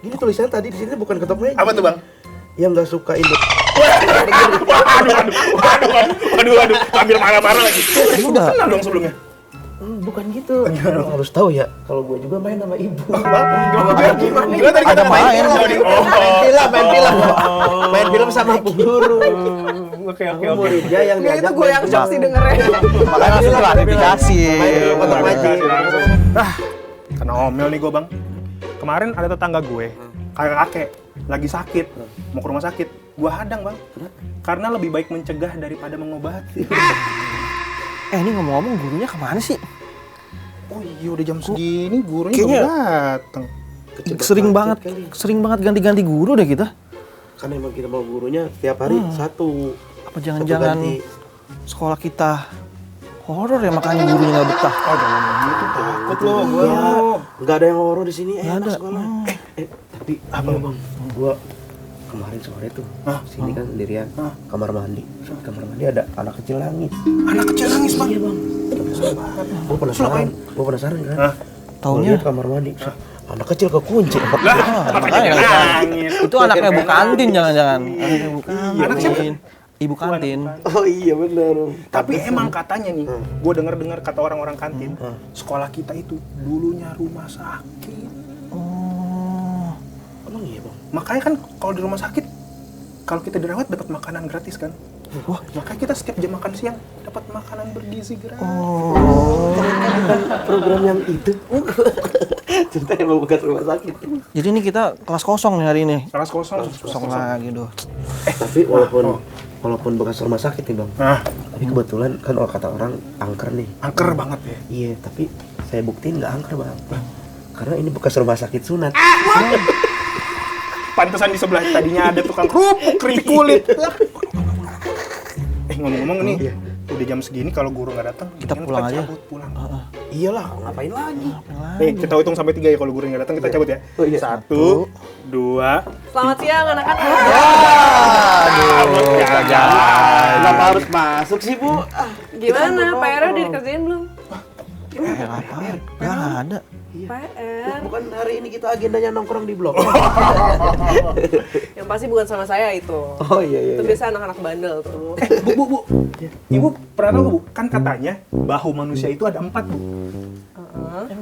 Ini tulisannya tadi di sini bukan ketok meja. Apa tuh, Bang? Yang nggak suka Indo. Waduh, ambil marah-marah lagi. Lu udah kenal dong sebelumnya? Bukan gitu. Lo harus tahu ya, kalau gue juga main sama ibu. Gimana tadi kata main. Main film sama Bu Guru. Oke. Muridnya yang Nggak, itu diajak gue yang shock sih dengernya. Makanya langsung klarifikasi. Main film kotak magic. Kena omel nih gue, Bang. Kemarin ada tetangga gue, kakek lagi sakit, mau ke rumah sakit. Gue hadang, Bang. Karena lebih baik mencegah daripada mengobati. Ini ngomong-ngomong gurunya kemana sih? Oh iya, udah jam segini gurunya Kayaknya belum datang. Sering banget ganti-ganti guru deh kita. Kan emang kita mau gurunya tiap hari satu. Apa jangan-jangan sekolah kita horor ya makanya gurunya nggak betah? Oh, jangan gitu, takut lo gue. Nggak ada yang horor di sini. Nggak ada. Sekolah. Tapi apa Bang? Gua kemarin sore tuh sini kan sendirian kamar mandi ada anak kecil nangis. Anak kecil nangis, Bang. Iya Bang. Gue penasaran kan. Taunya Lihat kamar mandi. Anak kecil kekunci. makanya Nangis. itu anaknya Bu Kantin jangan-jangan. Anaknya Bu Kantin. Ibu kantin. Oh iya benar. Tapi emang katanya nih, gue dengar kata orang-orang kantin, sekolah kita itu dulunya rumah sakit. Oh. Emang iya Bang. Makanya kan kalau di rumah sakit, kalau kita dirawat dapat makanan gratis kan. Wah, makanya kita setiap jam makan siang dapat makanan bergizi gratis. Bukan program yang itu. Cerita emang bekas rumah sakit. Jadi ini kita kelas kosong nih hari ini. Kelas kosong. Kosong lagi doh. Tapi walaupun bekas rumah sakit nih Bang. Tapi kebetulan kan kata orang angker nih. Angker banget ya. Iya, tapi saya buktiin nggak angker Bang. Karena ini bekas rumah sakit sunat. Pantesan di sebelah tadinya ada tukang kerupuk keripik kulit. Ngomong-ngomong nih, udah jam segini kalau guru nggak datang, Kita pulang aja. Pulang. Iyalah, ngapain lagi? Nih, kita hitung sampai 3 ya kalau guru nggak datang kita cabut ya. Oh, iya. 1, 2. Selamat siang anak-anak. Kenapa harus masuk sih Bu? Gimana? PR-nya udah dikerjain belum? Apaan? Nggak ada. PR. Bukan hari ini kita agendanya nongkrong di blok. Yang pasti bukan sama saya itu. Oh iya. Itu biasa anak-anak bandel tuh. Bu. Ibu pernah tahu Bu? Kan katanya bahu manusia itu ada 4 Bu.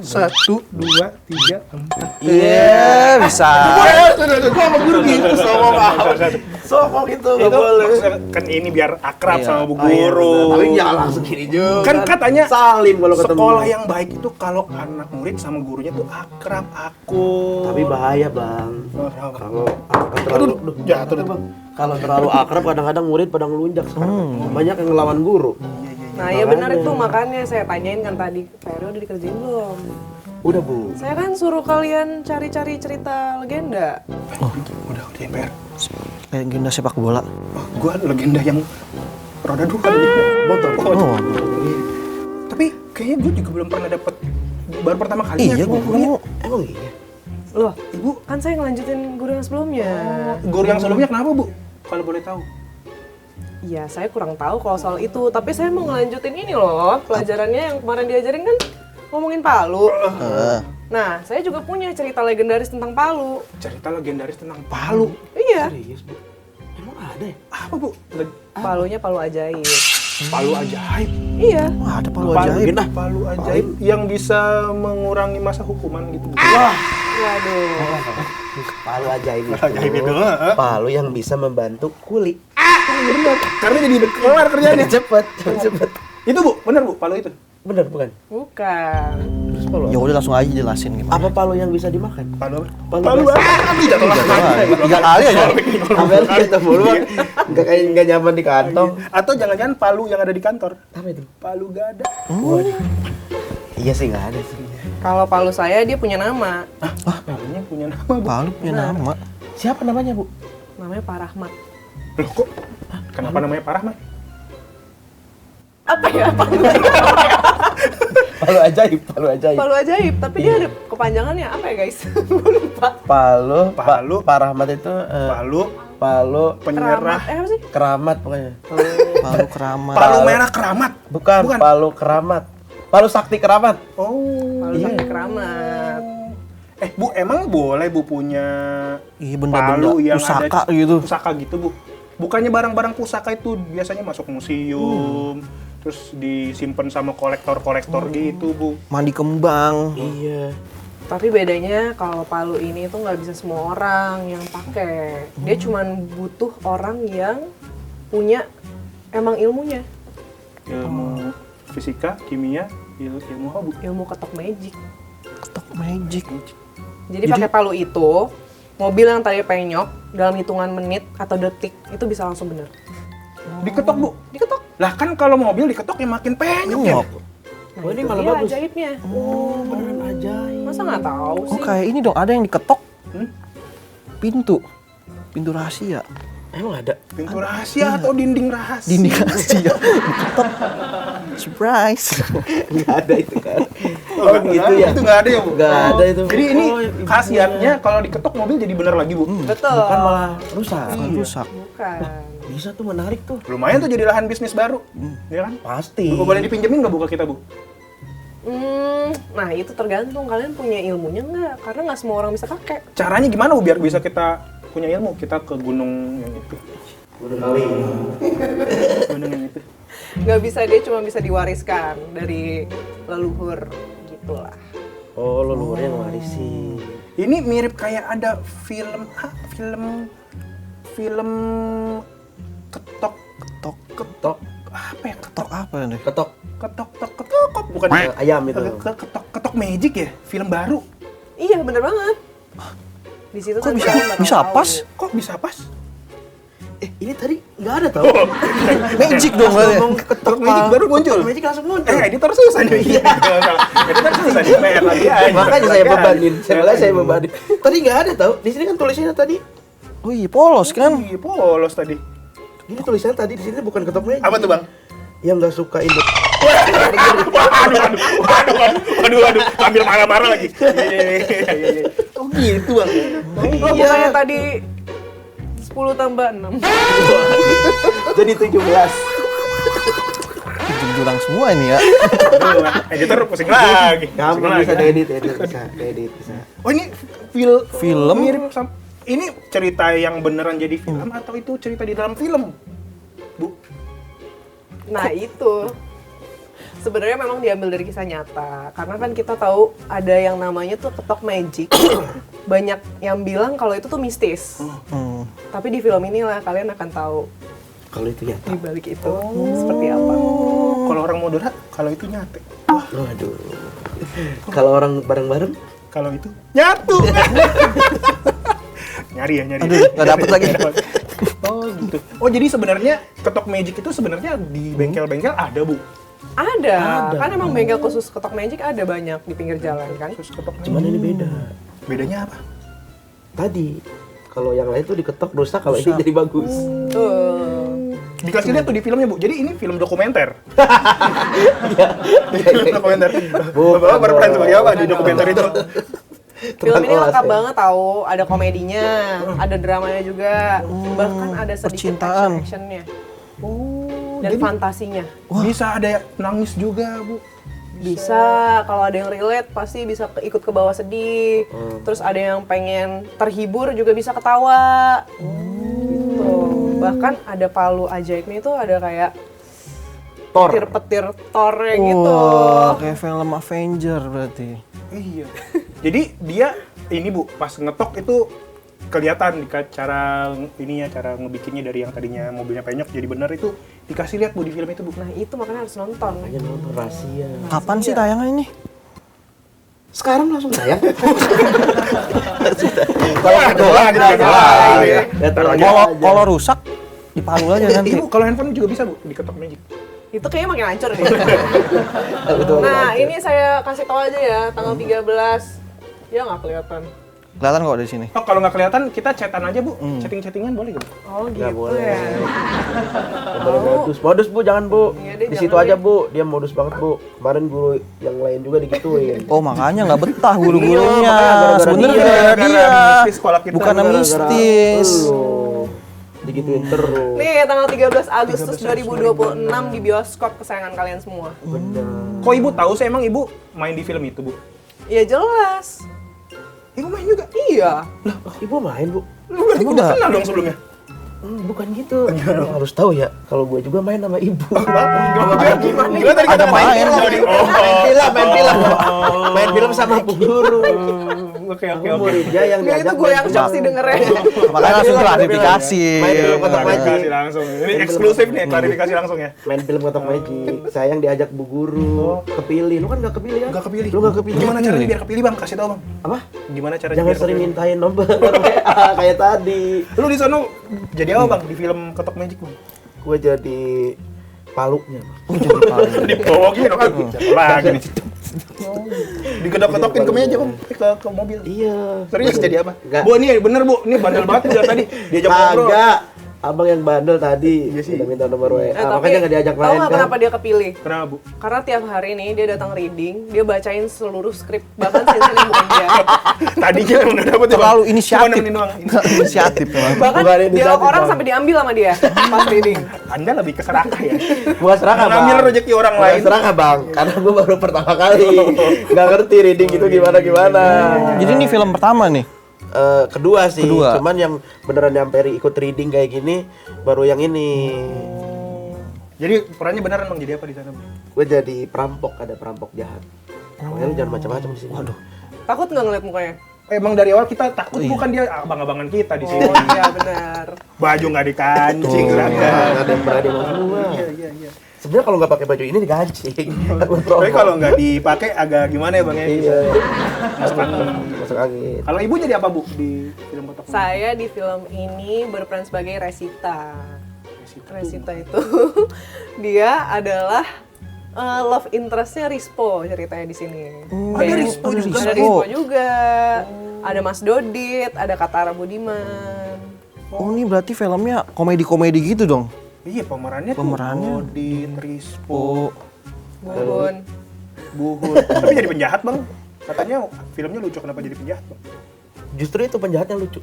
1, 2, 3, 4. Iya, bisa. Sama guru gitu, sokong itu nggak boleh. Kan ini biar akrab Iya. sama Bu Guru. Tapi jangan langsung gini juga. Kan katanya salim kalau ketemu. sekolah yang baik itu kalau anak murid sama gurunya tuh akrab, akur. Tapi bahaya Bang. Kalau jatuh deh. Kalau terlalu akrab kadang-kadang murid pada ngelunjak sekarang. Banyak yang ngelawan guru. Nah ya benar itu, makanya saya tanyain kan tadi, PR-nya udah dikerjain belum? Udah Bu. Saya kan suruh kalian cari-cari cerita legenda. Udah MPR. Legenda sepak bola. Gua legenda yang roda 2 kali Motor. Oh. Tapi kayaknya gue juga belum pernah dapet baru pertama kali Iya, gua mau. Emang iya? Loh, Ibu, kan saya ngelanjutin guru yang sebelumnya. guru yang sebelumnya kenapa Bu? Kalau boleh tahu. Iya, saya kurang tahu kalau soal itu. Tapi saya mau ngelanjutin ini loh, pelajarannya yang kemarin diajarin kan ngomongin Palu. Nah, saya juga punya cerita legendaris tentang Palu. Cerita legendaris tentang Palu. Iya, Serius Bu? Emang ada ya? Apa Bu? Palunya Palu ajaib. Palu ajaib. Iya. Wah, ada palu ajaib. Palu ajaib yang bisa mengurangi masa hukuman gitu. Waduh. Palu ajaib itu. Ajaib itu. Palu yang bisa membantu kuli. Benar. Karena jadi kelar kerjanya. Cepet. Itu Bu, benar Bu, palu itu. Bener bukan? Bukan. Terus palu. Ya udah langsung aja jelasin gimana. Apa palu yang bisa dimakan? Palu apa? Palu apa? Tidak tolak. 3 kali aja. Ambil kita mulu Bang. Enggak nyaman di kantong. Atau jangan-jangan palu yang ada di kantor. Apa itu? Palu gak ada. Iya sih enggak ada sih. Kalau Palu saya dia punya nama. Palunya punya nama Bu. Palu punya nama. Siapa namanya Bu? Namanya Pak Rahmat. Loh kok? Kenapa namanya Pak Rahmat? Apa ya? Palu ajaib. Palu ajaib, tapi dia ada kepanjangannya apa ya guys? Gue lupa. Palu. Palu. Pak Rahmat itu Palu Penyerah. Apa sih? keramat pokoknya. Palu keramat. Palu merah keramat. Bukan. Palu keramat. Palu sakti keramat. Oh. Palu sakti keramat. Bu, emang boleh Bu punya Iya, benda-benda palu yang pusaka ada gitu. pusaka gitu Bu? Bukannya barang-barang pusaka itu biasanya masuk museum, terus disimpan sama kolektor-kolektor gitu Bu? Mandi kembang. Iya. Tapi bedanya kalau palu ini tuh nggak bisa semua orang yang pakai. Dia cuman butuh orang yang punya emang ilmunya, Ilmu fisika, kimia, ilmu apa Bu? ilmu ketok magic. Ketok magic. Jadi pakai palu itu, mobil yang tadi penyok dalam hitungan menit atau detik itu bisa langsung bener. Diketok Bu? Diketok. Lah kan kalau mobil diketok ya makin penyok ya. Nyok. Nah, Oh, ini itu malah dia bagus. ajaibnya. Beneran ajaib. Masa nggak tahu Oh sih? kayak ini dong, ada yang diketok. Hmm? Pintu rahasia. Emang ada? Pintu rahasia atau dinding rahasia? Dinding rahasia. Diketok. Surprise. Nggak ada itu kan. Oh, gitu ya? Itu nggak ada ya Bu? Nggak ada itu. Jadi ini Oh, khasiatnya kalau diketok mobil jadi bener lagi Bu? Betul. Bukan malah rusak. Bukan rusak. Bukan. Bisa tuh, menarik tuh. Lumayan tuh jadi lahan bisnis baru, ya kan? Pasti. Bu, boleh dipinjemin nggak Bu ke kita Bu? Nah itu tergantung kalian punya ilmunya nggak, karena nggak semua orang bisa pakai. Caranya gimana Bu biar bisa kita punya ilmu? Kita ke gunung yang itu. Udah kali. Gunung yang itu. Nggak bisa, dia cuma bisa diwariskan dari leluhur gitulah. Oh, leluhurnya ngewarisin. Ini mirip kayak ada film film ketok Ketok. apa ya? Ketok apa nih? Ketok. Ketok bukan Ayam itu. ketok magic ya? Film baru. Iya bener banget. Di situ Kok nanti bisa kalian bakal bisa tahu. pas? Kok bisa pas? Ini tadi nggak ada tau. Magic dong berarti. Ngomong ketok Magic baru muncul. Magic langsung muncul. Editor susah nih. Editor susah nih. PR lagi aja. Makanya saya bebanin. Saya bebanin. Tadi nggak ada tau. Di sini kan tulisannya tadi. Oh iya, polos kan? Iya, polos tadi. Ini tulisannya tadi di sini bukan ketok magic. Apa tuh Bang? Yang nggak suka Indo. Waduh, sambil marah-marah lagi. Iya. Oh gitu bang. Oh bukannya tadi 10 tambah 6. Jadi 17. Jurang semua ini ya. Editor pusing lagi. Kamu Pusing bisa lagi. edit bisa. Oh ini Film? mirip sama ini cerita yang beneran jadi film atau itu cerita di dalam film? Bu. Nah itu sebenarnya memang diambil dari kisah nyata, karena kan kita tahu ada yang namanya tuh ketok magic. Banyak yang bilang kalau itu tuh mistis, tapi di film inilah kalian akan tahu Kalau itu nyata. di balik itu seperti apa. Kalau orang moderat, kalau itu nyate. Waduh. Kalau orang bareng-bareng, Kalau itu nyatu. nyari. Aduh, nggak dapet lagi. Oh gitu. Oh jadi sebenarnya ketok magic itu sebenarnya di bengkel-bengkel ada Bu. Ada, kan emang bengkel khusus ketok magic ada banyak di pinggir jalan kan. Terus ketok magic. cuman ini beda. Bedanya apa? Tadi kalau yang lain tuh diketok rusak, kalau ini jadi bagus. Tuh. Dikasih lihat tuh di filmnya Bu. Jadi ini film dokumenter. Iya, Film dokumenter. Bukan Bapak berperan dong. sebagai apa di dokumenter itu? Film ini kelas lengkap ya. banget tahu, ada komedinya, ada dramanya juga, bahkan ada sedikit percintaan. actionnya Oh, dan jadi fantasinya. bisa ada nangis juga Bu. Bisa, kalau ada yang relate pasti bisa ikut ke bawah sedih. Terus ada yang pengen terhibur juga bisa ketawa. Gitu. Bahkan ada palu ajaibnya itu ada kayak Thor. petir-petir Thor-nya gitu. Wah, kayak film Avenger berarti. Iya. Jadi dia ini Bu, pas ngetok itu kelihatan di cara ininya, cara ngebikinnya dari yang tadinya mobilnya penyok jadi bener itu dikasih lihat Bu di film itu Bu. Nah itu makanya harus nonton. Aja nonton rahasia. Kapan sih tayangan ini? Sekarang langsung tayang. Kalau doang gitu ya. Ya, taruh aja. Kalau rusak dipalu aja nanti. Ibu, kalau handphone juga bisa Bu, diketok magic. Itu kayaknya makin hancur nih. Betul. Nah ini saya kasih tahu aja ya, tanggal 13. Ya nggak kelihatan. Kelihatan kok dari sini. Oh, kalau nggak kelihatan kita chatan aja Bu. Chatting-chattingan boleh nggak Bu? Oh gitu Nggak boleh. ya. Nggak boleh modus. Modus Bu, jangan Bu. Iya deh, Di situ jangan aja deh. Bu. Dia modus banget Bu. Kemarin guru yang lain juga digituin. Oh makanya nggak betah Iya, guru-gurunya. makanya gara-gara Sebenarnya dia. gara-gara dia. mistis sekolah kita. Bukan Gara-gara mistis. elu. Digituin terus. Nih tanggal 13 Agustus 2026 di bioskop kesayangan kalian semua. Bener. Kok Ibu tahu sih emang Ibu main di film itu Bu? Ya jelas. Ibu main juga? Iya. Ibu main, Bu. Lu berarti Emang udah nggak? kenal dong sebelumnya? Bukan gitu. Lu harus tahu ya, kalau gue juga main sama ibu. Gimana tadi Ada kata main. Main film. Main film sama Bu Guru. Oke. Muridnya yang Nggak, itu gue yang shock sih dengernya. Makanya langsung klarifikasi. Main film kotak magic. Klarifikasi langsung. Ini eksklusif nih, klarifikasi langsung ya. Main film kotak magic. Sayang diajak Bu Guru. Kepilih. Lu kan nggak kepilih ya? Enggak kepilih. Lu nggak kepilih. Gimana caranya biar kepilih, Bang? Kasih tau, Bang. Apa? Gimana caranya Jangan biar sering kepilih? mintain nomor WA kayak tadi. Lu di sono jadi apa, Bang, di film Kotak Magic, Bang? Gue jadi palunya. Dibawain kan. Siapa lagi nih? Digedok-gedokin ke meja, Bang. Ke mobil. Iya. Serius jadi apa? Enggak. Bu, ini bener, Bu. Ini bandel banget nih dari tadi. Diajak ngobrol. Kagak. Abang yang bandel tadi. Iya sih. Udah minta nomor WA. Tapi Makanya nggak diajak tahu main nggak kan. kenapa dia kepilih? Kenapa, Bu? Karena tiap hari nih dia datang reading, dia bacain seluruh skrip, bahkan scene yang bukan dia. Tadinya emang udah dapet ya, Bang? Terlalu Cuma inisiatif. nemenin doang. Inisiatif memang. Bahkan Bukan dia inisiatif, orang Bang. sampai diambil sama dia pas reading. Anda lebih ke serakah ya? Bukan serakah, Bang. Ngambil rezeki orang Bukan lain. serakah, Bang. Karena gue baru pertama kali. Nggak ngerti reading itu gimana-gimana. Jadi ini film pertama nih. Kedua sih. Kedua. Cuman yang beneran nyampe ikut reading kayak gini baru yang ini. Jadi perannya beneran, Bang, jadi apa di sana, Bang? Gue jadi perampok, ada perampok jahat. Pokoknya lu jangan macam-macam di sini. Waduh. Takut nggak ngeliat mukanya? Emang dari awal kita takut, bukan dia abang-abangan kita di sini. Oh iya benar. Baju nggak dikancing, seragam. Nggak ada yang berani mau semua. Iya. Sebenarnya kalau nggak pakai baju ini digancing. Tapi kalau nggak dipakai agak gimana ya, Bang? Ya? iya, Masuk angin. masuk angin. Kalau Ibu jadi apa, Bu, di film Kotak Magic? Saya di film ini berperan sebagai Resita. Resita itu dia adalah love interestnya Rispo ceritanya di sini. Ada Rispo juga? Ada Rispo juga. Ada Mas Dodit, ada Katara Budiman. Oh ini berarti filmnya komedi-komedi gitu dong. Iya, pemerannya Pemerannya. tuh Odin, Rispo, Bubun. Buhut. Tapi jadi penjahat, Bang. Katanya filmnya lucu, kenapa jadi penjahat, Bang? Justru itu penjahatnya lucu.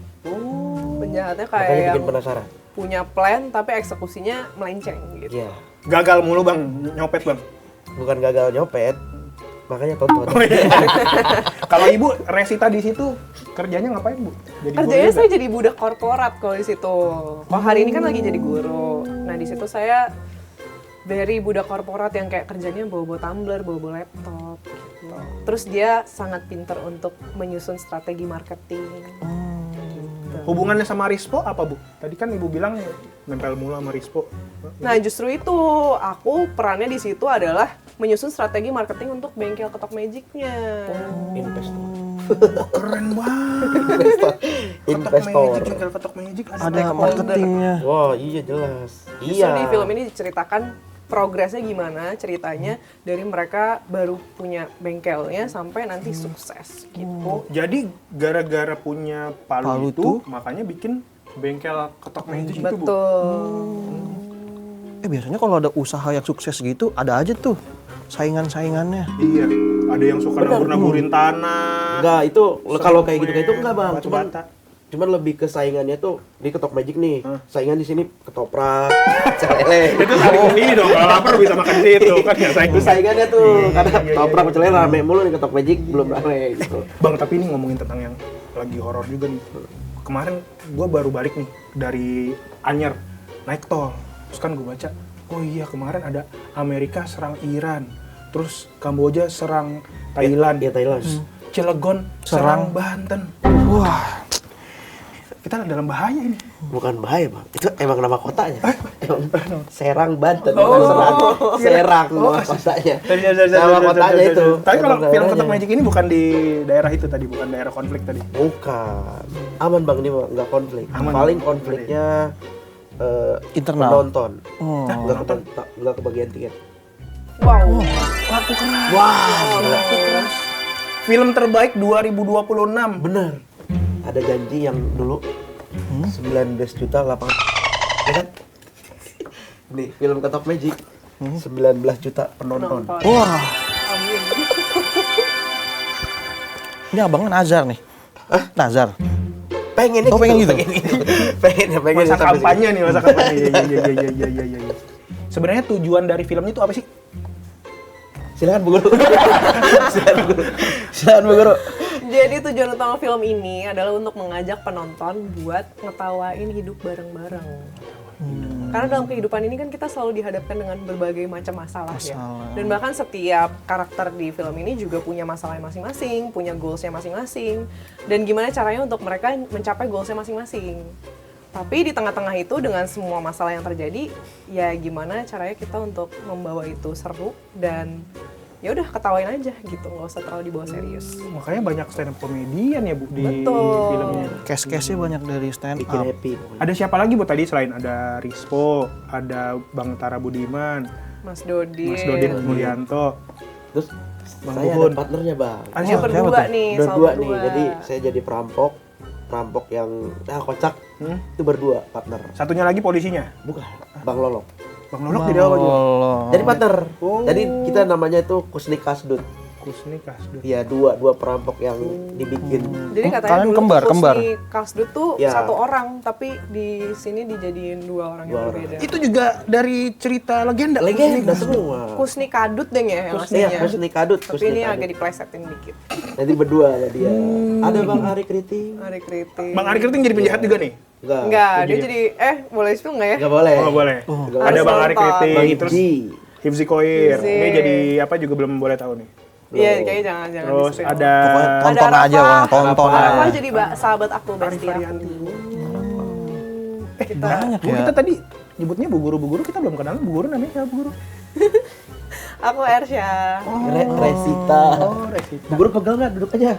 Penjahatnya kayak Makanya yang bikin penasaran. punya plan tapi eksekusinya melenceng gitu. Iya. Gagal mulu, Bang, nyopet, Bang. Bukan gagal nyopet. Makanya tonton. Oh, iya. Kalau Ibu Resita di situ kerjanya ngapain, Bu? Jadi Kerjanya guru saya juga? jadi budak korporat kalau di situ. Kalau hari ini kan lagi jadi guru. Nah di situ saya very budak korporat yang kayak kerjanya bawa-bawa tumbler, bawa-bawa laptop. Gitu. Terus dia sangat pintar untuk menyusun strategi marketing. Hubungannya sama Rispo apa, Bu? Tadi kan Ibu bilang nempel mulu sama Rispo. Nah justru itu aku perannya di situ adalah menyusun strategi marketing untuk bengkel Kotak Magic-nya. Investor. Keren banget. Investor. Kotak Magic, jengkel Kotak Magic. Ada Stakeholder. marketingnya. Wah, iya jelas. Justru Iya. di film ini diceritakan progresnya gimana ceritanya dari mereka baru punya bengkelnya sampai nanti sukses gitu. Oh, jadi gara-gara punya palu, Palu itu, tuh. makanya bikin bengkel Kotak Magic itu, Bu. Betul. Biasanya kalau ada usaha yang sukses gitu ada aja tuh saingan-saingannya. Iya, ada yang suka nabur-naburin tanah. Enggak, itu kalau kayak gitu semen, itu enggak, Bang. batu Cuman bata. cuman lebih ke saingannya tuh di Kotak Magic nih. Saingan di sini ketoprak, celele. Itu saling ini dong, kalau lapar bisa makan di situ kan ya Itu saingannya tuh karena ketoprak celele rame mulu nih Kotak Magic belum rame gitu. Bang, tapi ini ngomongin tentang yang lagi horor juga nih. Kemarin gue baru balik nih dari Anyer, naik tol. Terus kan gue baca, oh iya kemarin ada Amerika serang Iran. Terus Kamboja serang Thailand. Iya, Thailand. Cilegon serang Banten. Wah, Kita dalam bahaya ini. Bukan bahaya, Bang. Itu emang nama kotanya. Emang Serang Banten, bukan Serang. Serang nama kotanya. Nama kotanya itu. Tapi kalau Emang film daerahnya. Kotak Magic ini bukan di daerah itu tadi, bukan daerah konflik tadi. Bukan. Aman, Bang, ini Bang. Nggak konflik. Aman. Paling konfliknya internal. penonton. Oh. Nggak kebagian tiket. Wow. Film terbaik 2026. Bener. Ada janji yang dulu 19 juta lapangan. Ya kan? Nih, film Kotak Magic 19 juta penonton. Wah. Ini abangnya Nazar nih. Nazar. Pengennya Oh, pengen gitu? pengen Masa sampai kampanye nih, masa kampanye. Iya. Sebenarnya tujuan dari filmnya itu apa sih? situ. Silakan Bu Guru. Silakan Bu Guru. Jadi tujuan utama film ini adalah untuk mengajak penonton buat ngetawain hidup bareng-bareng. Karena dalam kehidupan ini kan kita selalu dihadapkan dengan berbagai macam masalah ya. Dan bahkan setiap karakter di film ini juga punya masalahnya masing-masing, punya goals-nya masing-masing. Dan gimana caranya untuk mereka mencapai goals-nya masing-masing. Tapi di tengah-tengah itu dengan semua masalah yang terjadi, ya gimana caranya kita untuk membawa itu seru dan ya udah ketawain aja gitu, nggak usah terlalu dibawa serius. Makanya banyak stand up komedian ya Bu di Betul. filmnya. Case-case-nya banyak dari stand Bikin up. happy. Ada siapa lagi Bu tadi selain ada Rispo, ada Bang Tara Budiman, Mas Dodin. Mas Dodin Mulyanto. Terus Bang saya Buhun. ada partnernya bang. Ada Dia siapa? berdua nih, Berdua selalu nih, berdua. jadi saya jadi perampok yang kocak. Itu berdua partner. Satunya lagi polisinya. Bukan, Bang Lolok. Bang Lolok jadi apa juga? Jadi partner. Oh. Jadi kita namanya itu Kusnik Kasdut. Kusni Kasdut. Iya, dua perampok yang dibikin. Jadi katanya Kalian dulu kembar, tuh kembar? Kusni Kasdut tuh Ya. satu orang, tapi di sini dijadiin dua orang yang Dua orang. berbeda. Itu juga dari cerita legenda. Legenda semua. Kusni Kadut deh ya yang Iya, aslinya. Kusnik Kadut. Tapi Kusnik ini Kadut. agak diplesetin dikit. Nanti berdua ada dia. Ada Bang Ari Kriting. Hari kritik. Bang Ari Kriting jadi penjahat juga nih? Enggak, dia jadi boleh spill enggak ya? Enggak boleh. Oh boleh. Nggak Ada boleh. Bang Ari Harus nonton. Kriting, Bang terus Iji. Hifzi Koir. Hifzi. Ini jadi apa juga belum boleh tahu nih. Iya, kayaknya jangan Terus di-spill. ada Pokoknya tonton Ada aja, Rafa. Bang. Tonton Rafa aja. jadi sahabat aku, bestie aku. Banyak Bu, ya. kita tadi nyebutnya Bu Guru, kita belum kenal Bu Guru namanya siapa Bu Guru? Aku Ersya. Resita. Oh, Resita. Bu Guru pegal nggak? Duduk aja.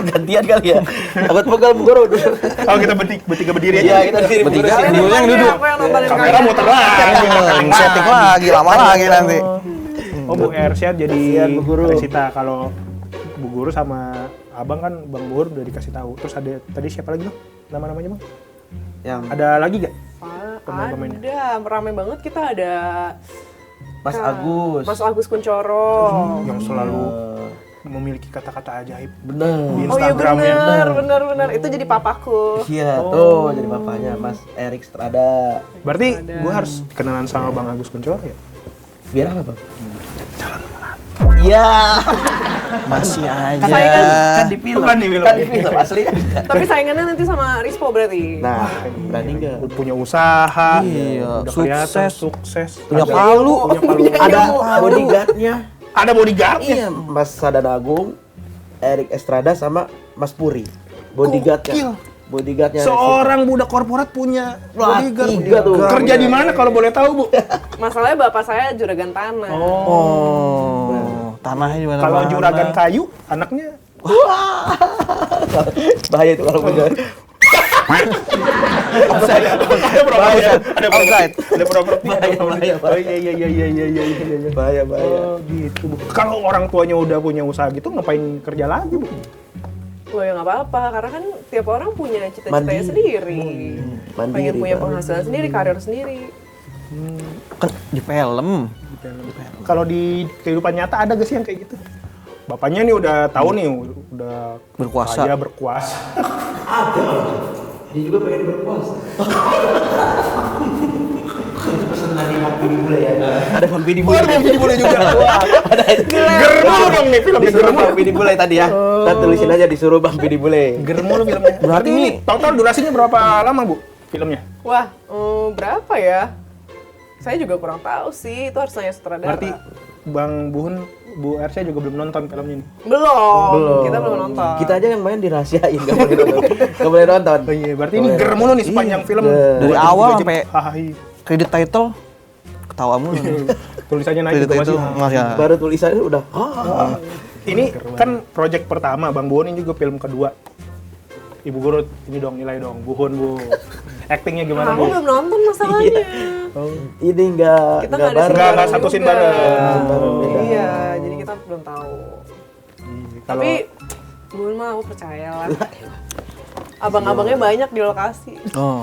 Gantian kali ya. Takut pegal Bu Guru. Duduk. Oh, kita bertiga berdiri aja. Iya, kita berdiri. Bertiga. Bu Guru. Dulu yang duduk. Aku yang nontonin Kamera kalian. muter lagi. Setting lagi, lama lagi nanti. Oh, Bu Ersyad jadi Kasihan, Bu Guru. Resita. Kalau Bu Guru sama Abang kan Bang Buhur udah dikasih tahu. Terus ada tadi siapa lagi Bang? Nama-namanya Bang? Yang Ada lagi gak? Pemain-pemainnya. Ada, ramai banget kita ada Mas Agus. Mas Agus Kuncoro. Yang selalu memiliki kata-kata ajaib. Bener. Di Oh iya Instagramnya. benar. Itu jadi papaku. Iya, tuh jadi bapaknya Mas Erik Strada. Berarti gue harus kenalan sama Bang Agus Kuncoro ya? Biar apa, Bang? Iya. Masih aja. Saingan. Kan di film. Bukan di film. Kan di film asli. Tapi saingannya nanti sama Rispo berarti. Nah, berani enggak? Punya usaha, Iya, udah kelihatan sukses. sukses. Punya Ada- palu. punya palu. Ada bodyguardnya. Ada bodyguardnya. Iya, Mas Sadan Agung, Erik Estrada sama Mas Puri. Bodyguardnya. Bodyguardnya. Seorang budak korporat punya bodyguard. tiga tuh. Kerja di mana kalau boleh tahu, Bu? Masalahnya bapak saya juragan tanah. Oh, tanahnya di mana? Kalau juragan kayu, anaknya Bahaya itu kalau bener. ada program. Outside. Ada program. Bahaya. Oh iya. Bahaya. Oh, gitu, Bu. Kalau orang tuanya udah punya usaha gitu, ngapain kerja lagi, Bu? Wah ya nggak apa-apa, karena kan tiap orang punya cita-citanya Mandiri. sendiri. Mandiri, Pengen punya Bang. penghasilan sendiri, karir sendiri. Kan di film. Kalau di kehidupan nyata ada gak sih yang kayak gitu? Bapaknya nih udah tahu nih, udah Berkuasa. kaya, berkuasa. Dia juga pengen berpuasa. Pesan dari Bang Bidi Bule ya. Ada Bang Bidi Bule. Ada Bang Bidi Bule juga. Wah, ada itu. Germulu dong nih filmnya, Disuruh germulu. Bang Bidi Bule tadi ya. Kita tulisin aja disuruh Bang Bidi Bule. Germulu filmnya. Berarti ini total durasinya berapa lama, Bu? Filmnya? Wah, berapa ya? Saya juga kurang tahu sih, itu harus nanya sutradara. Berarti Bang Buhun, Bu Ersya juga belum nonton filmnya ini. Belum, kita belum nonton. Kita aja yang main dirahasiain, gak boleh nonton. Gak boleh nonton. Oh iya, berarti ini ger mulu nih sepanjang film. Dari 2 awal jam, sampai hahaha. kredit title ketawa mulu. Tulisannya naik Kredit juga title masih. nggak ya. Baru tulisannya udah. Ini kan project pertama, Bang Buhun ini juga film kedua. Ibu Guru, ini dong nilai dong, Buhun, Bu. Actingnya gimana, Aku Bu? belum nonton masalahnya. Ini enggak Kita nggak ada bareng. Nggak satu scene juga. bareng. Beda. Iya, jadi kita belum tahu. Kalau Tapi Bun mah aku percaya lah. Abang-abangnya banyak di lokasi. Oh.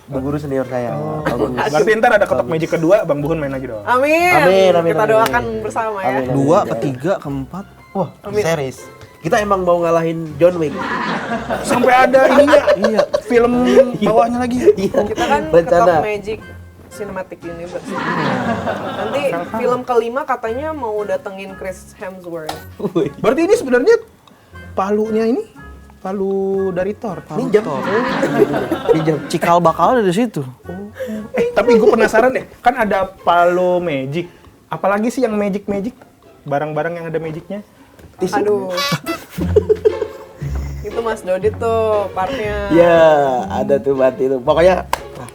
Bu Guru senior saya. Bagus. berarti ntar ada kotak magic kedua, Bang Buhun main lagi dong. Amin. Amin, Kita amin. doakan bersama ya. Amin. 2, ketiga, keempat. Wah, Amin. series. Kita emang mau ngalahin John Wick. Sampai ada ininya, iya, film bawahnya lagi. Iya. Kita kan rencana. ketok magic Cinematic Universe. Nanti film kelima katanya mau datengin Chris Hemsworth. Berarti ini sebenarnya palunya ini palu dari Thor. Minjam. Minjam. Cikal bakal ada di situ. Tapi gue penasaran deh, kan ada palu magic. Apalagi sih yang magic? Barang-barang yang ada magicnya. Aduh. Itu Mas Dodi tuh partnya. Ya, ada tuh berarti itu. Pokoknya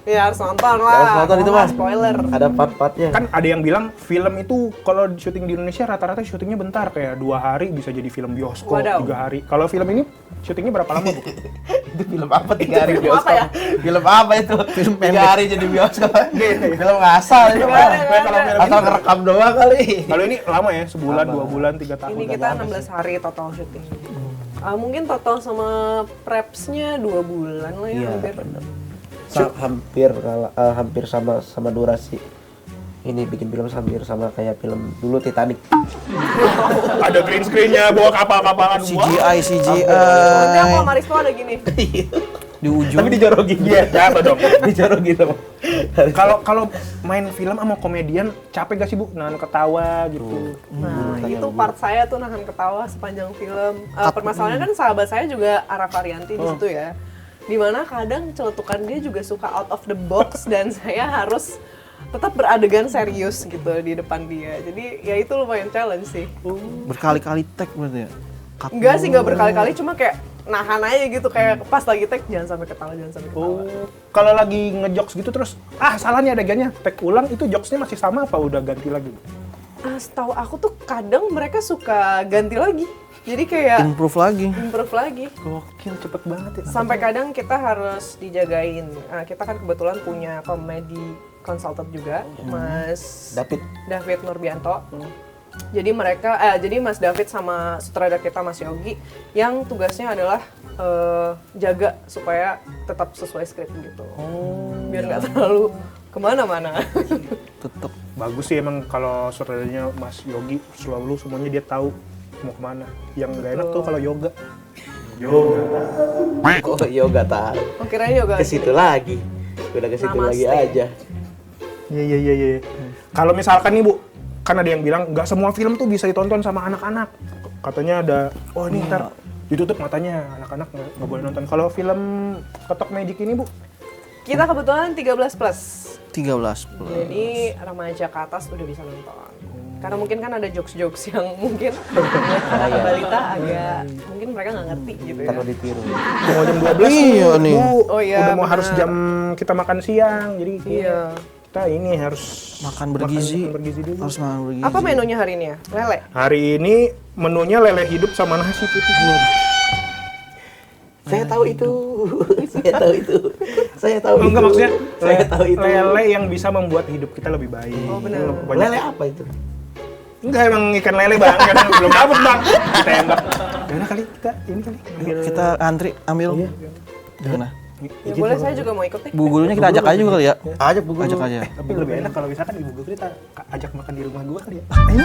Ya harus nonton lah. harus nonton itu Nggak Mas. spoiler. Ada part-partnya. Kan ada yang bilang film itu kalau syuting di Indonesia rata-rata syutingnya bentar, kayak 2 hari bisa jadi film bioskop, Wadaw. 3 hari. Kalau film ini syutingnya berapa lama, Bu? Itu film apa 3 hari film apa ya? Film apa itu? Film 3 hari jadi bioskop. Film ngasal itu. Nggak ada, nggak Kalau ada. film Atau ngerekam doang kali. Kalau ini lama ya, sebulan, 2 bulan, 3 tahun. Ini kita 16 hari total syuting. Mungkin total sama prepsnya 2 bulan lah ya. Iya, hampir. benar. Hampir sama durasi. Ini bikin film hampir sama kayak film dulu Titanic. Ada green screen-nya, bawa kapal-kapalan. CGI. Nanti aku sama Rispo ada gini. Di ujung. Tapi dijorokin Iya, apa dong? dijorokin sama. Kalau main film sama komedian capek gak sih, Bu? Nahan ketawa gitu. Nah, itu part saya tuh nahan ketawa sepanjang film. Permasalahannya kan sahabat saya juga Ara Varianti di situ ya. Dimana kadang celetukan dia juga suka out of the box dan saya harus tetap beradegan serius gitu di depan dia. Jadi ya itu lumayan challenge sih. Berkali-kali tag berarti ya? Enggak sih, enggak berkali-kali, cuma kayak nahan aja gitu, kayak pas lagi take jangan sampai ketawa. Kalau lagi ngejokes gitu terus, salah nih adegannya, take ulang, itu jokesnya masih sama apa udah ganti lagi? Setahu aku tuh kadang mereka suka ganti lagi. Jadi kayak Improve lagi. Gokil, cepet banget ya. sampai kadang kita harus dijagain. Kita kan kebetulan punya komedi consultant juga, Mas David Nurbianto. Jadi jadi Mas David sama sutradara kita Mas Yogi yang tugasnya adalah jaga supaya tetap sesuai skrip gitu. Biar nggak terlalu kemana-mana. Tetep. Bagus sih emang kalau sutradaranya Mas Yogi, selalu semuanya dia tahu mau kemana. Yang nggak enak tuh kalau yoga. Oh, yoga tahu. Oh, kirain yoga. Ke situ lagi. Udah ke situ lagi Namaste. aja. Iya. Kalau misalkan nih, Bu, kan ada yang bilang nggak semua film tuh bisa ditonton sama anak-anak. Katanya ada, ini ntar ditutup matanya, anak-anak nggak boleh nonton. Kalau film Ketok Magic ini, Bu? Kita kebetulan 13+. 13 plus. Jadi remaja ke atas udah bisa nonton. Karena mungkin kan ada jokes-jokes yang mungkin balita agak mungkin mereka nggak ngerti gitu ya. Terlalu ditiru. Mau jam 12 Iya nih. Bu. Oh iya, Udah mau benar. harus jam kita makan siang. Jadi Iya. kita ini harus Makan bergizi. makan bergizi dulu. Harus makan bergizi. Apa menunya hari ini ya? Lele. Hari ini menunya lele hidup sama nasi putih. Saya tahu itu. Saya tahu itu. Saya tahu itu. Enggak, maksudnya saya tahu itu. lele yang bisa membuat hidup kita lebih baik. Oh, benar. Lele apa itu? Enggak, emang ikan lele, Bang. Kadang belum dapet, Bang. Ditembak. Gimana kali kita ini kali ambil. Kita antri ambil. Gimana? Ya boleh, saya juga mau ikut nih. Bu gurunya kita ajak aja juga kali ya. Ajak bu guru. Ajak aja. Tapi lebih enak kalau misalkan ibu gue kita ajak makan di rumah gue kali ya. Ini.